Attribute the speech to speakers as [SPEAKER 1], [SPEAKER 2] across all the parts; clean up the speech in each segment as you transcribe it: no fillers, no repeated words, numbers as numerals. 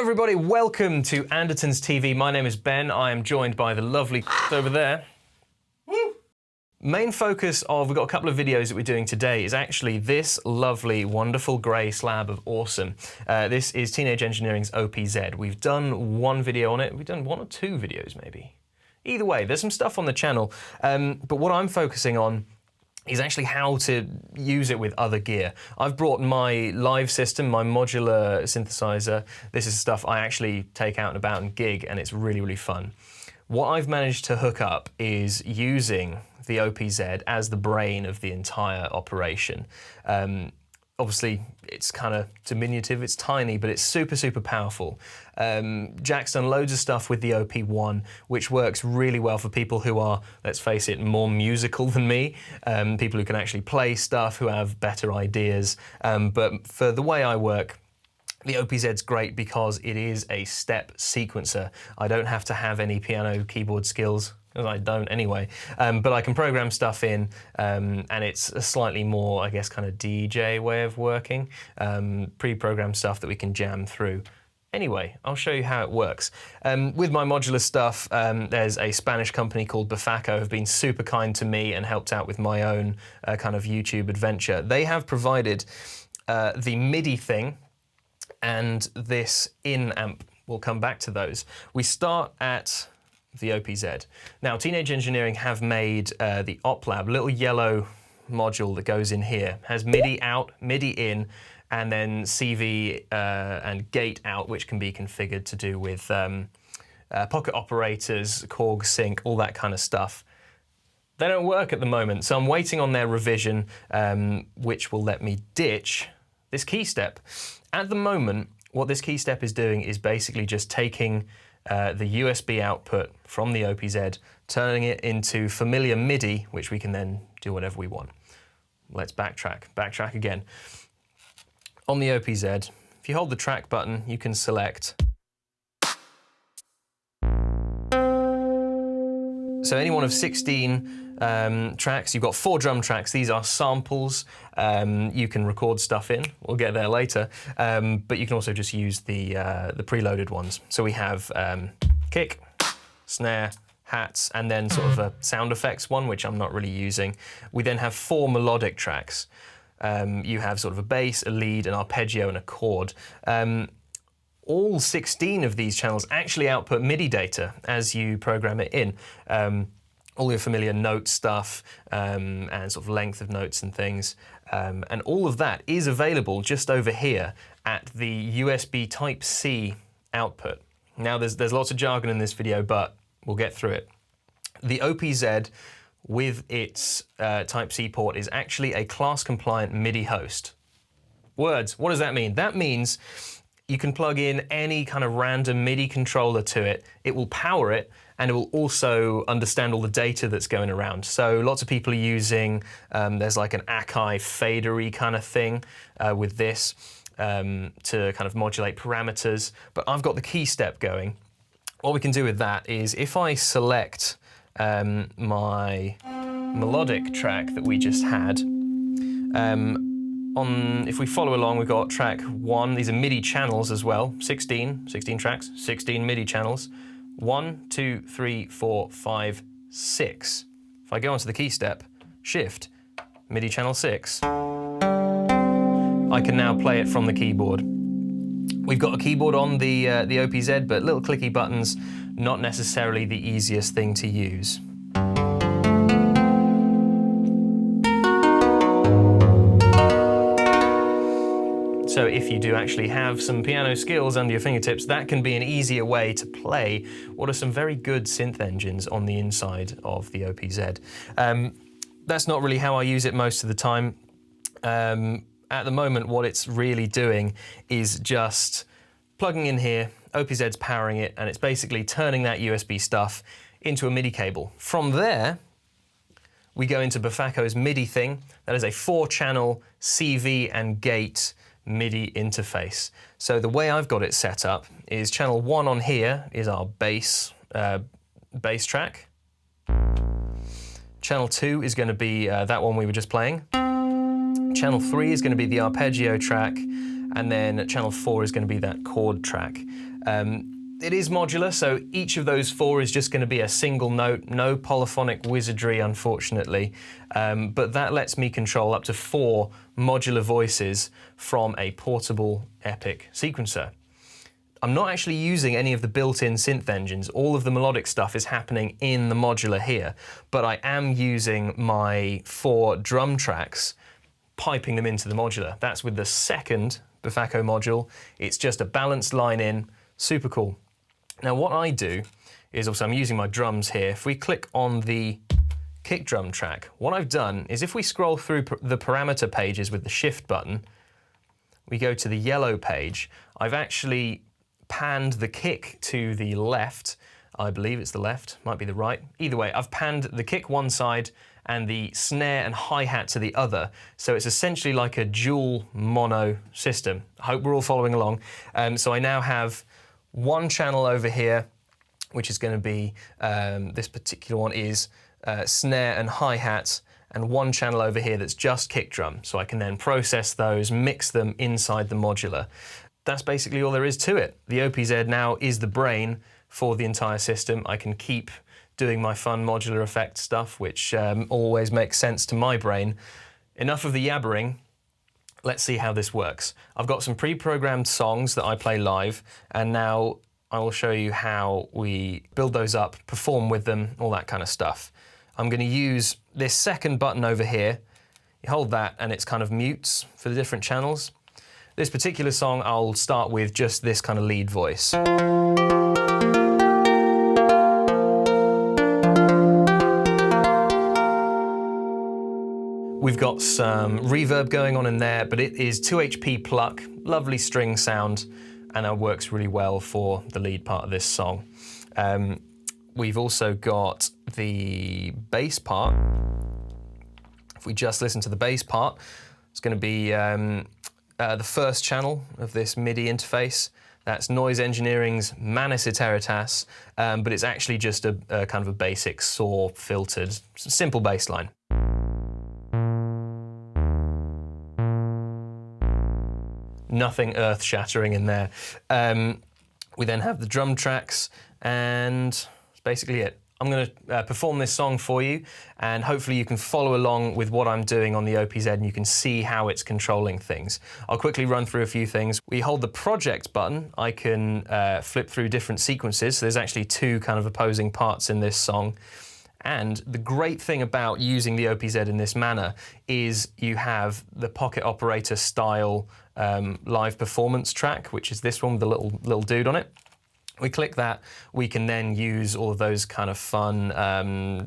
[SPEAKER 1] everybody, welcome to Andertons TV. My name is Ben. I am joined by the lovely over there. Woo! Main focus of, we've got a couple of videos that we're doing today, is actually this lovely, wonderful grey slab of awesome. This is Teenage Engineering's OPZ. We've done one video on it. We've done one or two videos maybe. Either way, there's some stuff on the channel, but what I'm focusing on is actually how to use it with other gear. I've brought my live system, my modular synthesizer. This is stuff I actually take out and about and gig, and it's really, really fun. What I've managed to hook up is using the OPZ as the brain of the entire operation. Obviously, it's kind of diminutive, it's tiny, but it's super, super powerful. Jack's done loads of stuff with the OP1, which works really well for people who are, let's face it, more musical than me, people who can actually play stuff, who have better ideas. But for the way I work, the OPZ's great because it is a step sequencer. I don't have to have any piano keyboard skills. I don't anyway, but I can program stuff in, and it's a slightly more, I guess, kind of DJ way of working, pre-programmed stuff that we can jam through. Anyway, I'll show you how it works. With my modular stuff, there's a Spanish company called Bufaco who've been super kind to me and helped out with my own kind of YouTube adventure. They have provided the MIDI thing and this in-amp. We'll come back to those. We start at the OPZ. Now, Teenage Engineering have made the OpLab, little yellow module that goes in here, has MIDI out, MIDI in, and then CV and gate out, which can be configured to do with pocket operators, Korg sync, all that kind of stuff. They don't work at the moment, so I'm waiting on their revision, which will let me ditch this key step. At the moment, what this key step is doing is basically just taking the USB output from the OPZ, turning it into familiar MIDI, which we can then do whatever we want. Let's backtrack again. On the OPZ, if you hold the track button, you can select. So any one of 16 tracks. You've got 4 drum tracks. These are samples. You can record stuff in. We'll get there later. But you can also just use the preloaded ones. So we have kick, snare, hats, and then sort of a sound effects one, which I'm not really using. We then have 4 melodic tracks. You have sort of a bass, a lead, an arpeggio, and a chord. All 16 of these channels actually output MIDI data as you program it in. All your familiar note stuff and sort of length of notes and things. And all of that is available just over here at the USB Type-C output. Now there's lots of jargon in this video, but we'll get through it. The OPZ with its Type-C port is actually a class-compliant MIDI host. Words, what does that mean? That means you can plug in any kind of random MIDI controller to it. It will power it, and it will also understand all the data that's going around. So lots of people are using, there's like an Akai fadery kind of thing with this to kind of modulate parameters. But I've got the key step going. What we can do with that is if I select my melodic track that we just had, if we follow along, we've got track 1. These are MIDI channels as well. 16 tracks, 16 MIDI channels. 1, 2, 3, 4, 5, 6. If I go onto the key step, shift, MIDI channel 6, I can now play it from the keyboard. We've got a keyboard on the OPZ, but little clicky buttons, not necessarily the easiest thing to use. So if you do actually have some piano skills under your fingertips, that can be an easier way to play what are some very good synth engines on the inside of the OPZ. That's not really how I use it most of the time. At the moment, what it's really doing is just plugging in here, OPZ's powering it, and it's basically turning that USB stuff into a MIDI cable. From there, we go into Bufaco's MIDI thing. That is a 4-channel CV and gate MIDI interface. So the way I've got it set up is channel 1 on here is our bass track. Channel 2 is going to be that one we were just playing. Channel 3 is going to be the arpeggio track, and then channel 4 is going to be that chord track. It is modular, so each of those 4 is just going to be a single note, no polyphonic wizardry, unfortunately, but that lets me control up to 4 modular voices from a portable Epic sequencer. I'm not actually using any of the built-in synth engines. All of the melodic stuff is happening in the modular here, but I am using my 4 drum tracks, piping them into the modular. That's with the second Bufacco module. It's just a balanced line in, super cool. Now what I do is, also I'm using my drums here. If we click on the kick drum track, what I've done is if we scroll through the parameter pages with the shift button, we go to the yellow page, I've actually panned the kick to the left. I believe it's the left, might be the right. Either way, I've panned the kick one side and the snare and hi-hat to the other. So it's essentially like a dual mono system. I hope we're all following along. So I now have one channel over here, which is going to be, this particular one is snare and hi-hat, and one channel over here that's just kick drum. So I can then process those, mix them inside the modular. That's basically all there is to it. The OPZ now is the brain for the entire system. I can keep doing my fun modular effect stuff, which always makes sense to my brain. Enough of the yabbering. Let's see how this works. I've got some pre-programmed songs that I play live, and now I will show you how we build those up, perform with them, all that kind of stuff. I'm going to use this second button over here. You hold that and it's kind of mutes for the different channels. This particular song, I'll start with just this kind of lead voice. We've got some reverb going on in there, but it is 2 HP pluck, lovely string sound, and it works really well for the lead part of this song. We've also got the bass part. If we just listen to the bass part, it's going to be the first channel of this MIDI interface. That's Noise Engineering's Manis Iteritas, but it's actually just a kind of a basic saw filtered, simple bass line. Nothing earth-shattering in there. We then have the drum tracks, and that's basically it. I'm going to perform this song for you, and hopefully you can follow along with what I'm doing on the OPZ and you can see how it's controlling things. I'll quickly run through a few things. We hold the project button. I can flip through different sequences. So there's actually 2 kind of opposing parts in this song. And the great thing about using the OPZ in this manner is you have the pocket operator style live performance track, which is this one with the little dude on it. We click that, we can then use all of those kind of fun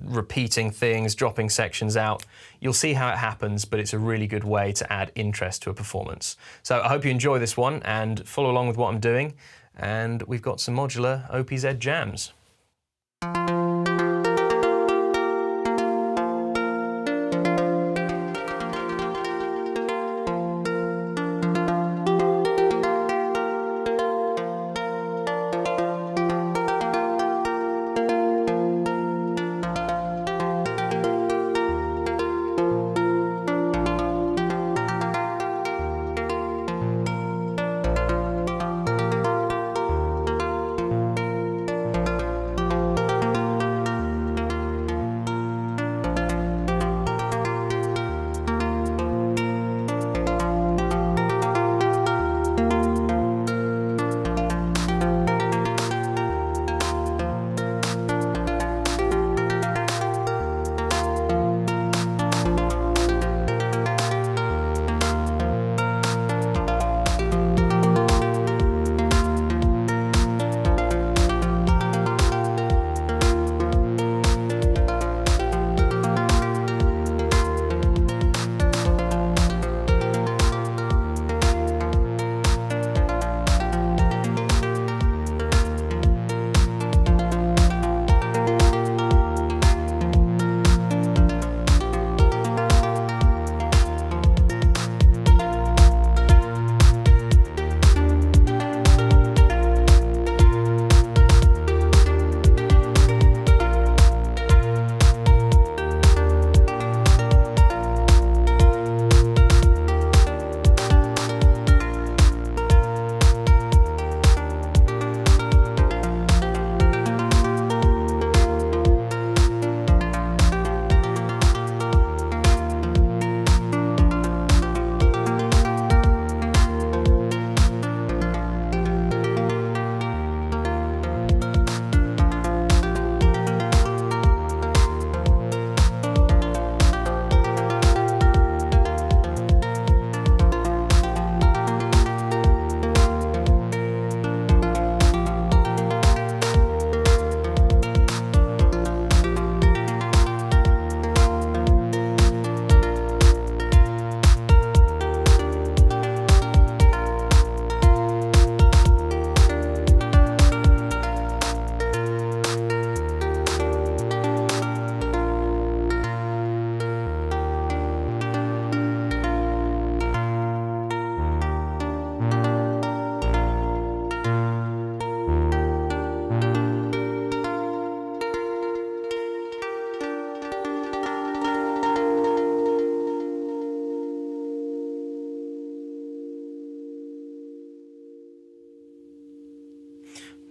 [SPEAKER 1] repeating things, dropping sections out. You'll see how it happens, but it's a really good way to add interest to a performance. So I hope you enjoy this one and follow along with what I'm doing. And we've got some modular OPZ jams.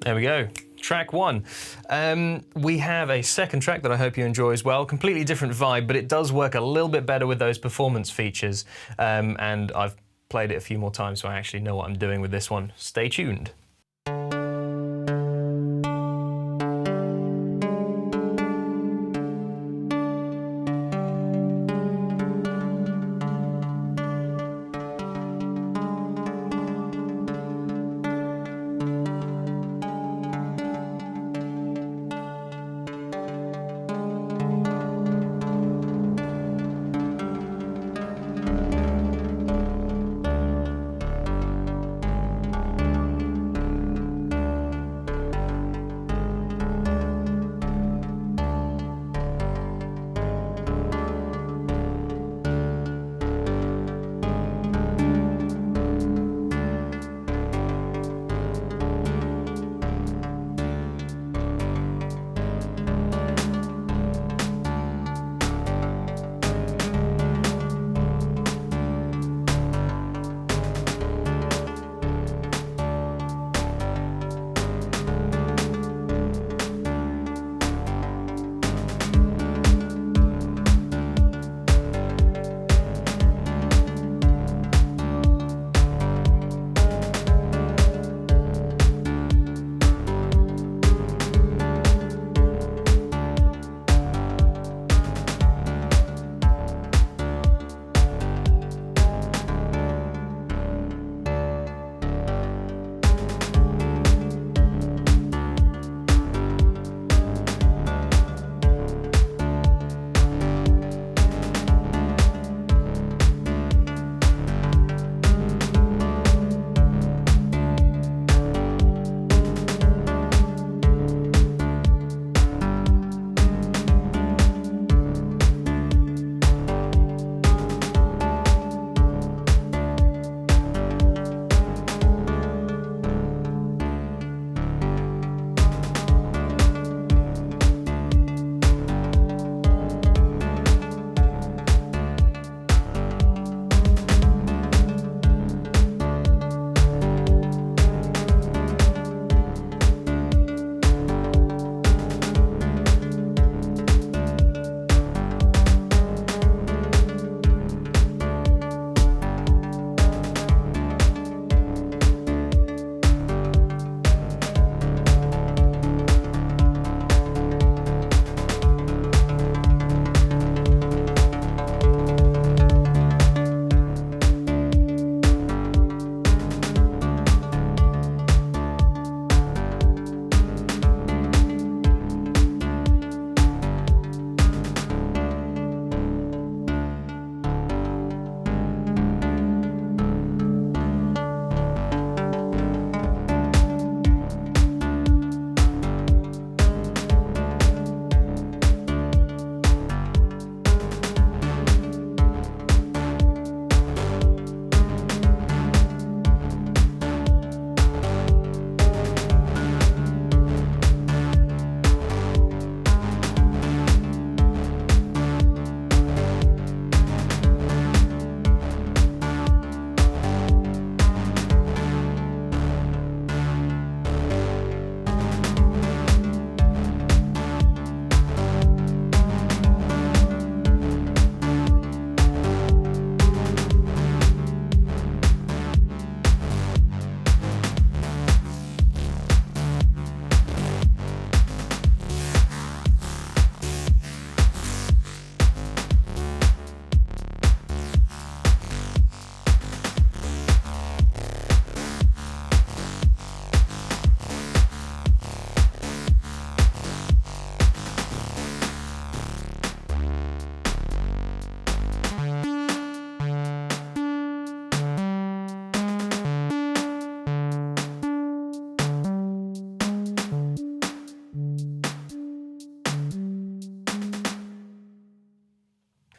[SPEAKER 1] There we go. Track 1. We have a second track that I hope you enjoy as well. Completely different vibe, but it does work a little bit better with those performance features. And I've played it a few more times, so I actually know what I'm doing with this one. Stay tuned.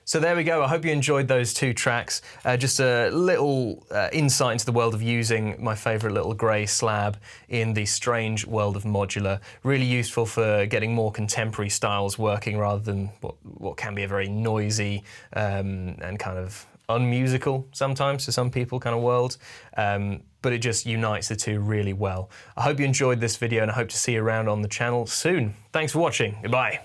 [SPEAKER 1] So there we go. I hope you enjoyed those two tracks. Just a little insight into the world of using my favourite little grey slab in the strange world of modular. Really useful for getting more contemporary styles working rather than what can be a very noisy and kind of unmusical sometimes to some people kind of world. but it just unites the two really well. I hope you enjoyed this video and I hope to see you around on the channel soon. Thanks for watching. Goodbye.